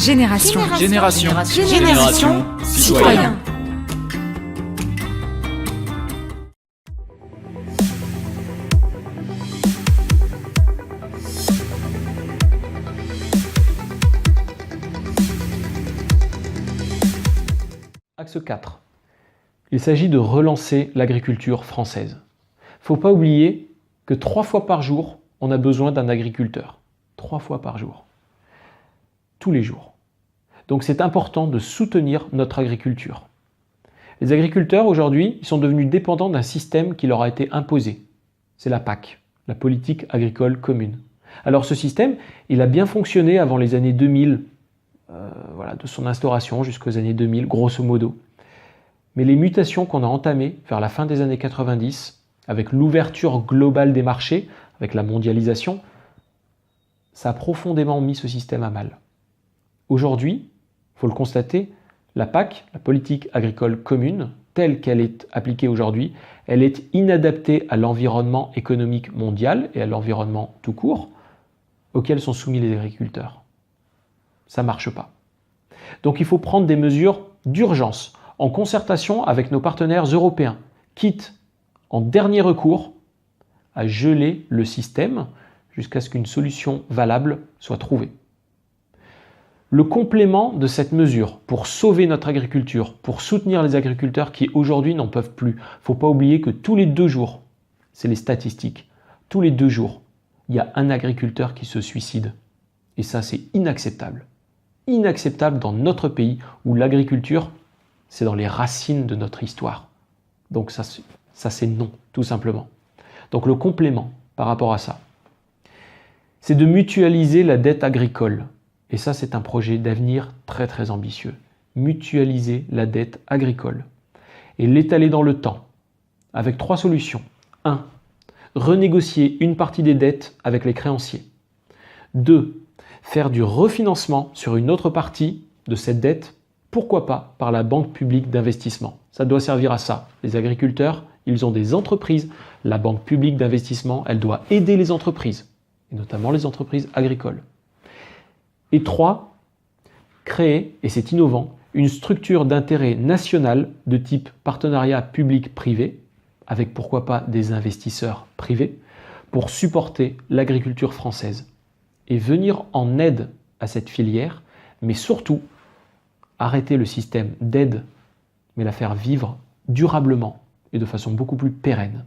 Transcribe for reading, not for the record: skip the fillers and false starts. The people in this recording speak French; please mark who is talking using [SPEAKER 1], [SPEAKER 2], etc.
[SPEAKER 1] Génération Citoyen.
[SPEAKER 2] Axe 4. Il s'agit de relancer l'agriculture française. Il ne faut pas oublier que 3 fois par jour, on a besoin d'un agriculteur. 3 fois par jour. Tous les jours. Donc c'est important de soutenir notre agriculture. Les agriculteurs aujourd'hui, ils sont devenus dépendants d'un système qui leur a été imposé. C'est la PAC, la politique agricole commune. Alors ce système, il a bien fonctionné avant les années 2000, de son instauration jusqu'aux années 2000, grosso modo. Mais les mutations qu'on a entamées vers la fin des années 90, avec l'ouverture globale des marchés, avec la mondialisation, ça a profondément mis ce système à mal. Aujourd'hui, il faut le constater, la PAC, la politique agricole commune, telle qu'elle est appliquée aujourd'hui, elle est inadaptée à l'environnement économique mondial et à l'environnement tout court auquel sont soumis les agriculteurs. Ça ne marche pas. Donc il faut prendre des mesures d'urgence, en concertation avec nos partenaires européens, quitte, en dernier recours, à geler le système jusqu'à ce qu'une solution valable soit trouvée. Le complément de cette mesure pour sauver notre agriculture, pour soutenir les agriculteurs qui aujourd'hui n'en peuvent plus, il ne faut pas oublier que tous les 2 jours, c'est les statistiques, tous les 2 jours, il y a un agriculteur qui se suicide. Et ça, c'est inacceptable. Inacceptable dans notre pays où l'agriculture, c'est dans les racines de notre histoire. Donc ça c'est non, tout simplement. Donc le complément par rapport à ça, c'est de mutualiser la dette agricole. Et ça, c'est un projet d'avenir très très ambitieux. Mutualiser la dette agricole et l'étaler dans le temps avec 3 solutions. 1. Renégocier une partie des dettes avec les créanciers. 2. Faire du refinancement sur une autre partie de cette dette, pourquoi pas par la Banque publique d'investissement. Ça doit servir à ça. Les agriculteurs, ils ont des entreprises. La Banque publique d'investissement, elle doit aider les entreprises, et notamment les entreprises agricoles. Et 3, créer, et c'est innovant, une structure d'intérêt national de type partenariat public-privé, avec pourquoi pas des investisseurs privés, pour supporter l'agriculture française et venir en aide à cette filière, mais surtout arrêter le système d'aide, mais la faire vivre durablement et de façon beaucoup plus pérenne.